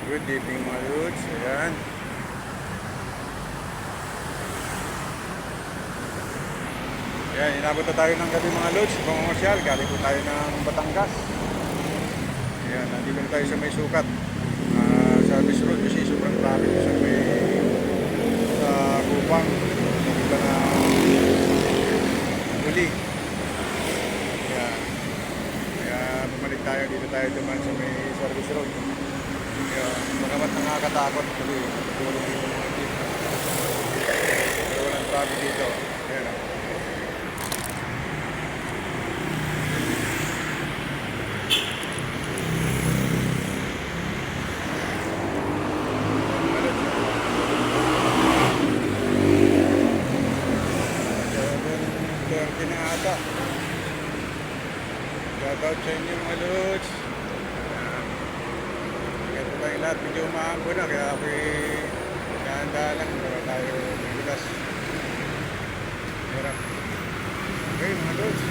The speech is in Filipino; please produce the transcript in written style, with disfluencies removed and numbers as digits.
Good evening mga lods. Ayan. Ayan, inabot na tayo ng gabi mga lods. Pangamasyal, galing po tayo ng Batangas. Ayan, nandito na tayo sa may sukat. Service road kasi sobrang traffic sa may Kupang. Nandito na huli. Ayan. Kaya bumalik tayo, dito tayo duman sa may service road. Magamat nakakatakot kasi tulong dito mga jeep. Pero walang traffic dito. Ayan o. Na ata. Shoutout sa inyo mga lods. Ganito tayong lahat, medyo umaambo na kaya ako'y nahanda lang para tayo bigas. Okay mga lods.